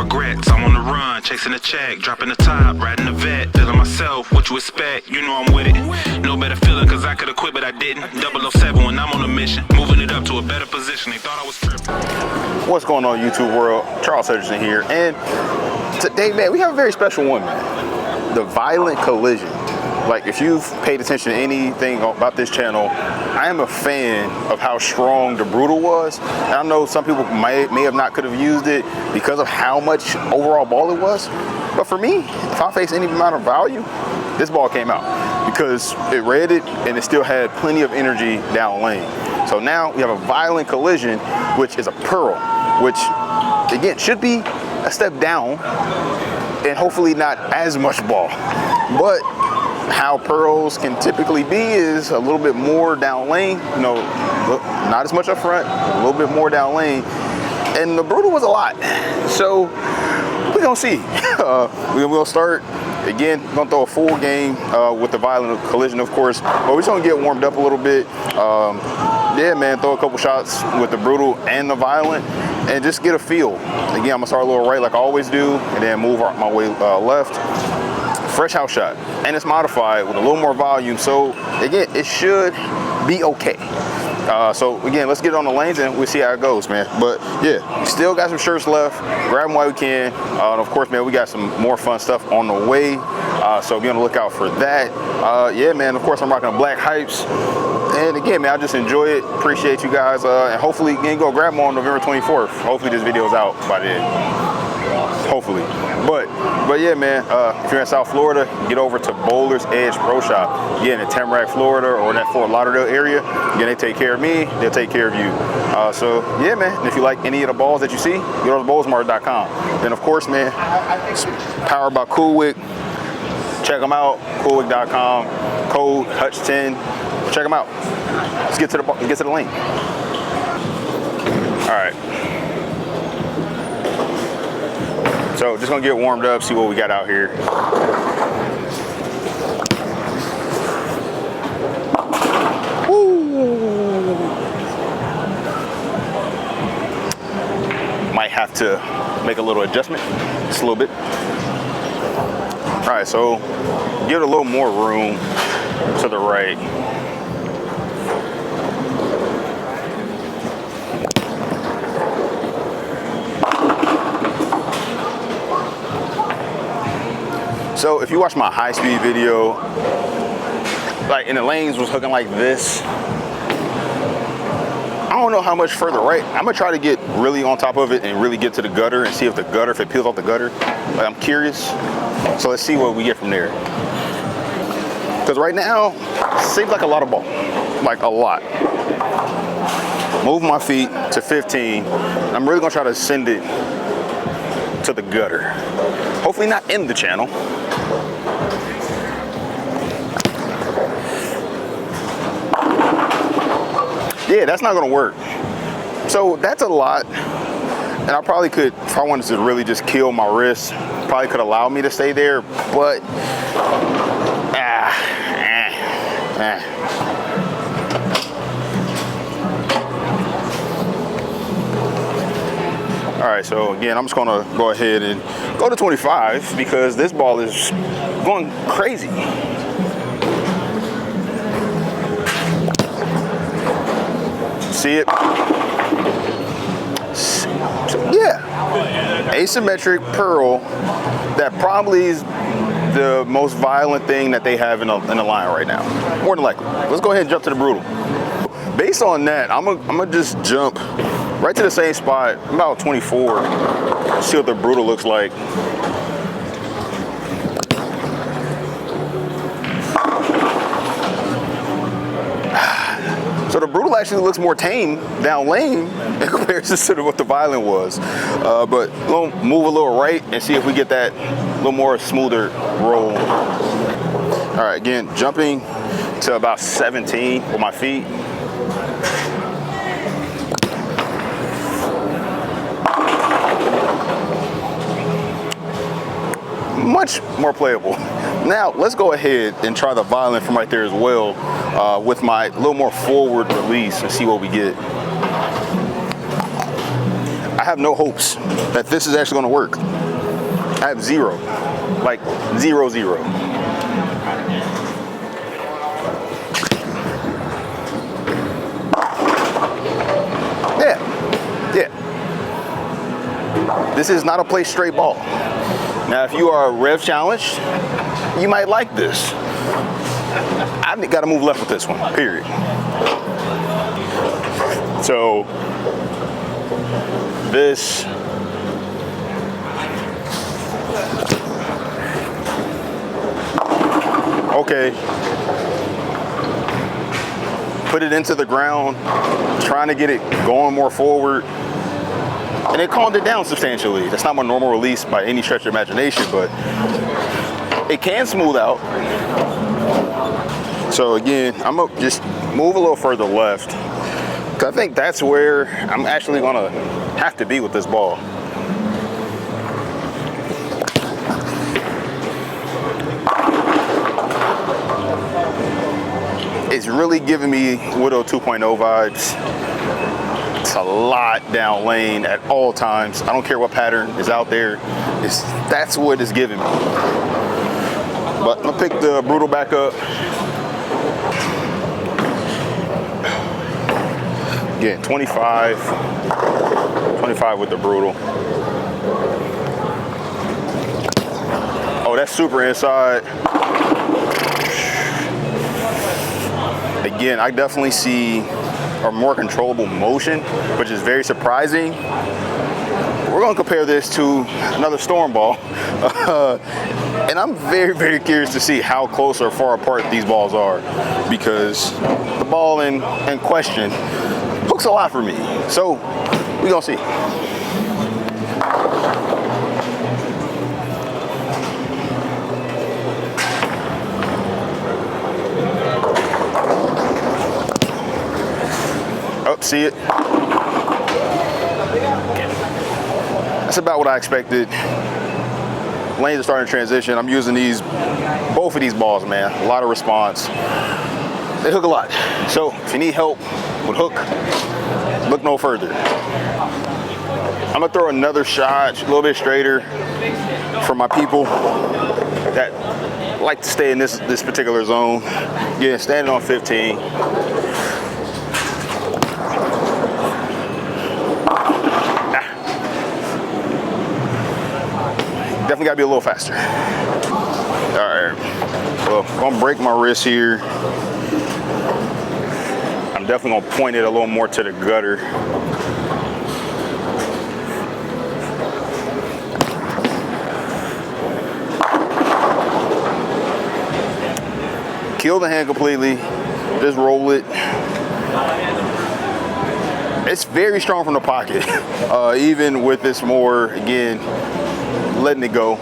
regrets. I'm on the run, chasing the check, dropping the top, riding the vet, feeling myself, what you expect, you know I'm with it. No better feeling cause I could've quit but I didn't. 007 when I'm on a mission, moving it up to a better position. They thought I was tripping. What's going on, YouTube world? Charles Hutcherson here, and today, man, we have a very special one, man. The violent collision. Like, if you've paid attention to anything about this channel, I am a fan of how strong the Brutal was. And I know some people may have not could have used it because of how much overall ball it was. But for me, if I face any amount of value, this ball came out because it read it and it still had plenty of energy down lane. So now we have a violent collision, which is a pearl, which again should be a step down and hopefully not as much ball. But how pearls can typically be is a little bit more down lane, you know, not as much up front, a little bit more down lane. And the Brutal was a lot. So we're gonna see. We're gonna start. Again, gonna throw a full game with the violent collision, of course, but we're just gonna get warmed up a little bit. Yeah, man, throw a couple shots with the Brutal and the violent and just get a feel. Again, I'm gonna start a little right like I always do and then move my way left. Fresh house shot, and it's modified with a little more volume, so again, it should be okay. So again, let's get on the lanes and we'll see how it goes, man. But yeah, still got some shirts left. Grab them while we can. And of course, man, we got some more fun stuff on the way. So be on the lookout for that. Yeah, man, of course, I'm rocking Black Hypes. And again, man, I just enjoy it. Appreciate you guys. And hopefully, again, go grab them on November 24th. Hopefully this video is out by then. Hopefully. But yeah, man, if you're in South Florida, get over to Bowler's Edge Pro Shop. Again, in Tamarack, Florida, or in that Fort Lauderdale area. Again, they take care of me, they'll take care of you. So yeah, man, if you like any of the balls that you see, go to Bowlersmart.com. Then of course, man, it's powered by Coolwick. Check them out, Coolwick.com, code Hutch10. Check them out. Let's get to the lane. All right. So just gonna get warmed up, see what we got out here. Woo. Might have to make a little adjustment, just a little bit. All right, so give it a little more room to the right. So if you watch my high-speed video, like in the lanes was hooking like this. I don't know how much further right. I'm gonna try to get really on top of it and really get to the gutter and see if it peels off the gutter. Like, I'm curious. So let's see what we get from there. Because right now, seems like a lot of ball, like a lot. Move my feet to 15. I'm really gonna try to send it to the gutter. Hopefully not in the channel. Yeah, that's not gonna work. So that's a lot. And I probably could, if I wanted to really just kill my wrist, probably could allow me to stay there, but All right, so again, I'm just gonna go ahead and go to 25 because this ball is going crazy. See it? Yeah, asymmetric pearl. That probably is the most violent thing that they have in the line right now, more than likely. Let's go ahead and jump to the Brutal. Based on that, I'm gonna just jump right to the same spot, about 24. See what the Brutal looks like. So the Brutal actually looks more tame down lane in comparison to what the violent was. But we'll move a little right and see if we get that little more smoother roll. All right, again, jumping to about 17 with my feet. Much more playable. Now let's go ahead and try the violent from right there as well, with my little more forward release and see what we get. I have no hopes that this is actually gonna work. I have zero, like 0, 0. Yeah. This is not a play straight ball. Now, if you are rev challenged, you might like this. I've got to move left with this one, period. So, this. Okay. Put it into the ground, trying to get it going more forward. And it calmed it down substantially. That's not my normal release by any stretch of imagination, but it can smooth out. So again, I'm gonna just move a little further left, because I think that's where I'm actually gonna have to be with this ball. It's really giving me Widow 2.0 vibes. It's a lot down lane at all times. I don't care what pattern is out there. That's what it's giving me. But I'm gonna pick the Brutal back up. Again, 25 with the Brutal. Oh, that's super inside. Again, I definitely see a more controllable motion, which is very surprising. We're gonna compare this to another storm ball. And I'm very, very curious to see how close or far apart these balls are, because the ball in question looks a lot for me. So we're gonna see. Oh, see it? That's about what I expected. Lanes are starting to transition. I'm using both of these balls, man. A lot of response. They hook a lot. So if you need help with hook, look no further. I'm gonna throw another shot, a little bit straighter, for my people that like to stay in this particular zone. Yeah, standing on 15. Definitely gotta be a little faster. All right, well, I'm gonna break my wrist here. I'm definitely gonna point it a little more to the gutter. Kill the hand completely, just roll it. It's very strong from the pocket, even with this more, again, letting it go. All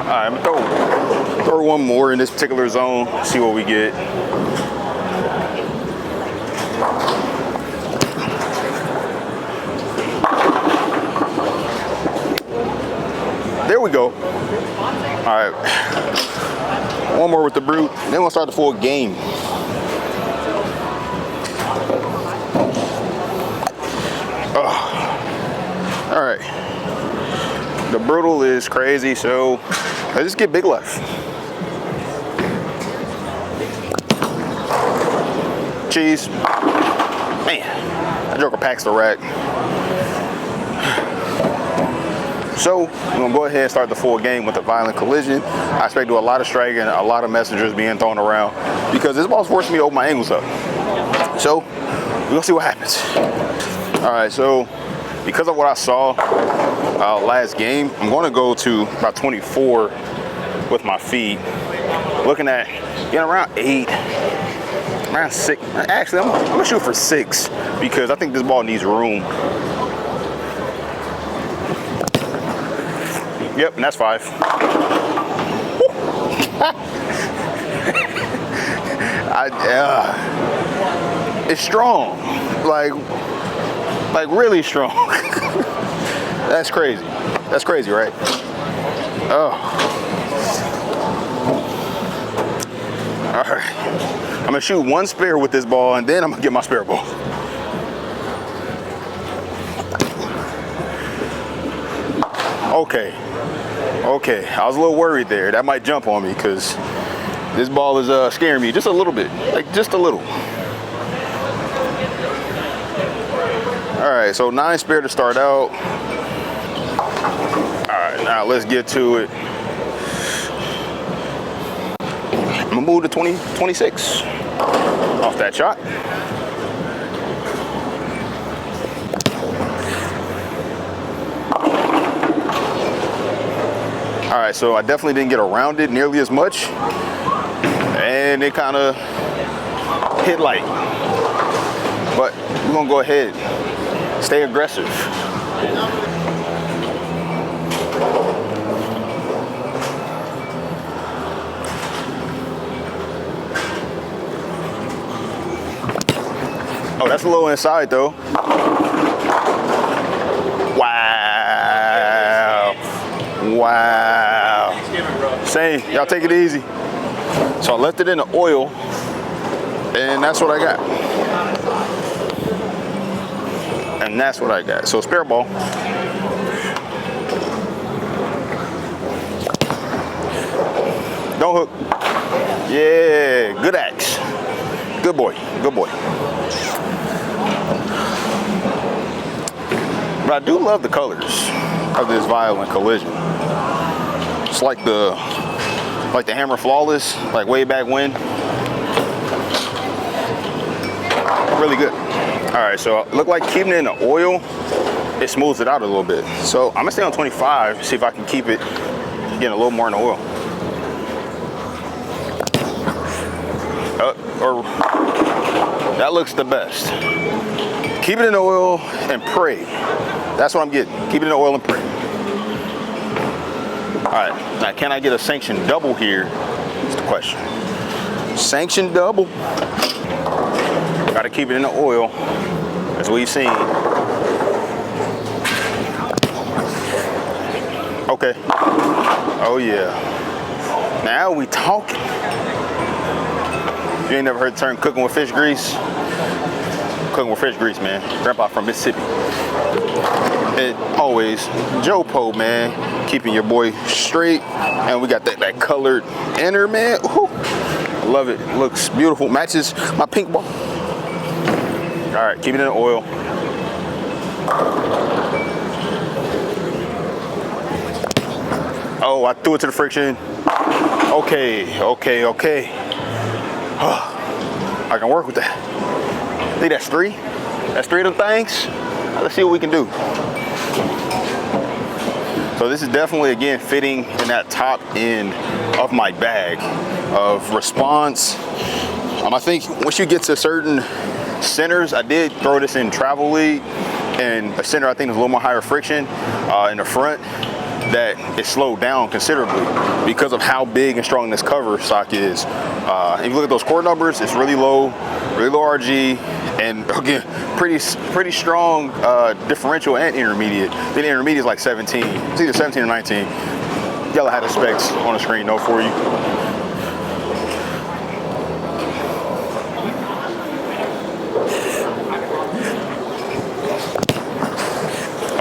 right, I'm gonna throw one more in this particular zone, see what we get. There we go. All right, one more with the Brute, then we'll start the full game. All right, the Brutal is crazy, so let's just get big left. Cheese. Man, that joker packs the rack. So we're gonna go ahead and start the full game with a Violent Collision. I expect to do a lot of striking, a lot of messengers being thrown around, because this ball's forcing me to open my angles up. So we're gonna see what happens. All right, so because of what I saw last game, I'm gonna go to about 24 with my feet. Looking at getting around 8, around 6. Actually, I'm gonna shoot for 6, because I think this ball needs room. Yep, and that's 5. It's strong, like really strong. That's crazy. That's crazy, right? Oh. All right. I'm gonna shoot one spare with this ball, and then I'm gonna get my spare ball. Okay, I was a little worried there. That might jump on me because this ball is scaring me just a little bit, like just a little. All right, so 9 spare to start out. All right, now let's get to it. I'm gonna move to 26 off that shot. All right, so I definitely didn't get around it nearly as much, and it kind of hit light. But we're gonna go ahead, stay aggressive. Oh, that's a little inside though. Wow. Wow. Same, y'all take it easy. So I left it in the oil, and that's what I got. And that's what I got. So spare ball. Don't hook. Yeah, good axe. Good boy, good boy. But I do love the colors of this Violent Collision. It's like the Hammer Flawless, like way back when. Really good. All right, so it looked like keeping it in the oil, it smooths it out a little bit. So I'm gonna stay on 25, see if I can keep it getting a little more in the oil. Or that looks the best. Keep it in the oil and pray. That's what I'm getting. Keep it in the oil and pray. All right, now can I get a sanctioned double here? That's the question. Sanctioned double. Gotta keep it in the oil, as we've seen. Okay. Oh yeah. Now we talking. You ain't never heard the term cooking with fish grease? Cooking with fish grease, man. Grandpa from Mississippi. And always, Joe Poe, man, keeping your boy straight. And we got that colored inner, man. Ooh, I love it. It looks beautiful. Matches my pink ball. All right, keep it in the oil. Oh, I threw it to the friction. Okay. I can work with that. I think that's 3. That's 3 of them things. Let's see what we can do. So this is definitely, again, fitting in that top end of my bag of response. I think once you get to certain centers, I did throw this in Travel League, and a center I think is a little more higher friction in the front, that it slowed down considerably because of how big and strong this cover stock is. If you look at those core numbers, it's really low RG, and again, pretty strong differential and intermediate. The intermediate is like 17. It's either 17 or 19. Yellow had the specs on the screen though for you.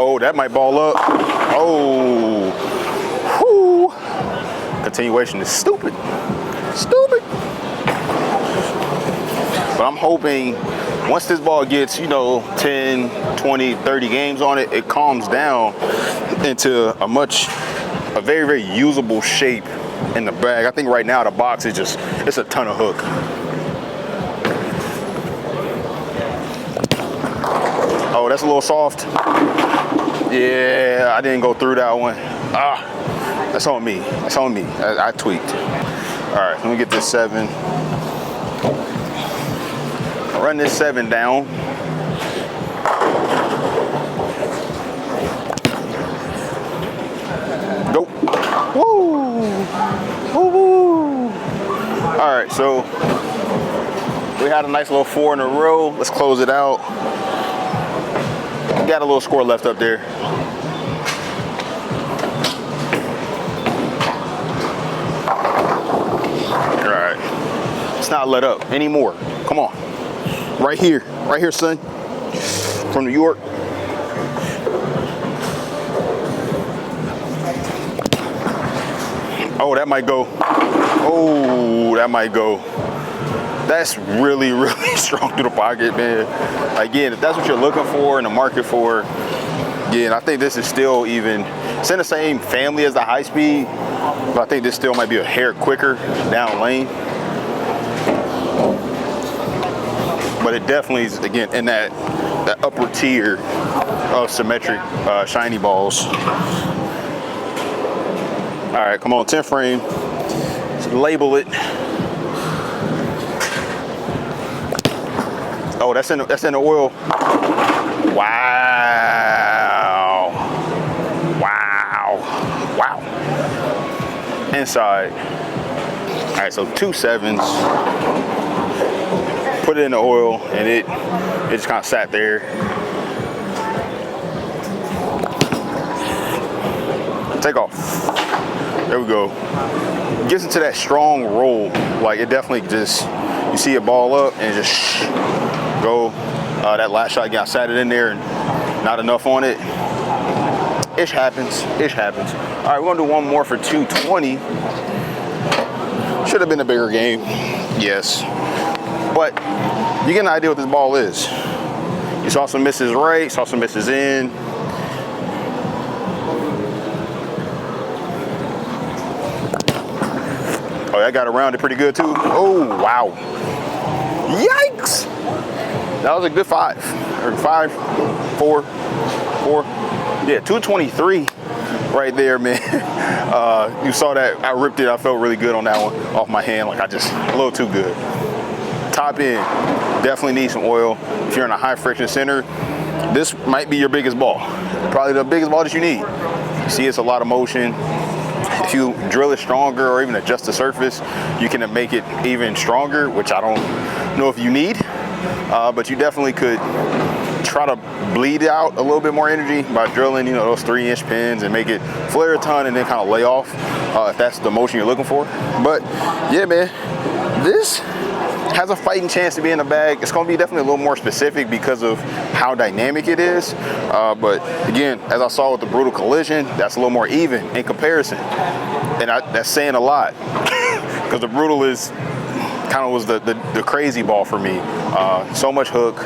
Oh, that might ball up. Oh, whoo. Continuation is stupid. But I'm hoping once this ball gets, 10, 20, 30 games on it, it calms down into a very, very usable shape in the bag. I think right now the box is it's a ton of hook. Oh, that's a little soft. Yeah, I didn't go through that one. That's on me. I tweaked. All right, let me get this 7. Run this 7 down. Go. Woo! Woo! All right, so we had a nice little 4 in a row. Let's close it out. Got a little score left up there. Let's not let up anymore. Come on. Right here, son. From New York. Oh, that might go. Oh, that might go. That's really, really strong through the pocket, man. Again, if that's what you're looking for in the market for, again, I think this is still even, it's in the same family as the high speed, but I think this still might be a hair quicker down lane. But it definitely is, again, in that upper tier of symmetric shiny balls. All right, come on, 10 frame. Let's label it. Oh, that's in the oil. Wow. Wow. Wow. Inside. All right, so 2 7s. Put it in the oil, and it just kind of sat there. Take off. There we go. Gets into that strong roll. Like, it definitely just, you see it ball up and just go. That last shot, I sat it in there and not enough on it. Ish happens. Ish happens. All right, we're gonna do one more for 220. Should have been a bigger game. Yes. But you get an idea what this ball is. You saw some misses right, saw some misses in. Oh, that got around it pretty good too. Oh, wow. Yikes. That was a good 5. Or 5, 4, 4. Yeah, 223 right there, man. You saw that, I ripped it. I felt really good on that one off my hand. Like, a little too good. Top end, definitely need some oil. If you're in a high friction center, this might be your biggest ball. Probably the biggest ball that you need. You see, it's a lot of motion. If you drill it stronger or even adjust the surface, you can make it even stronger, which I don't know if you need, but you definitely could try to bleed out a little bit more energy by drilling, you know, those 3-inch pins and make it flare a ton and then kind of lay off if that's the motion you're looking for. But yeah, man, this has a fighting chance to be in the bag. It's going to be definitely a little more specific because of how dynamic it is. But again, as I saw with the Brutal Collision, that's a little more even in comparison. And that's saying a lot because the Brutal was the crazy ball for me. So much hook,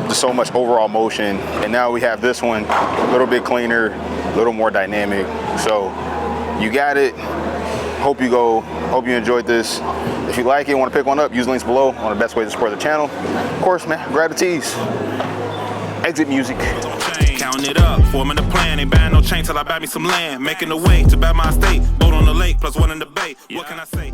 just so much overall motion. And now we have this one, a little bit cleaner, a little more dynamic. So you got it. Hope you enjoyed this. If you like it, want to pick one up, use links below on the best way to support the channel. Of course, man, grab the tees. Exit music. Counting it up, forming a plan. Ain't buying no chain till I buy me some land. Making a way to buy my estate. Boat on the lake, +1 in the bay. What can I say?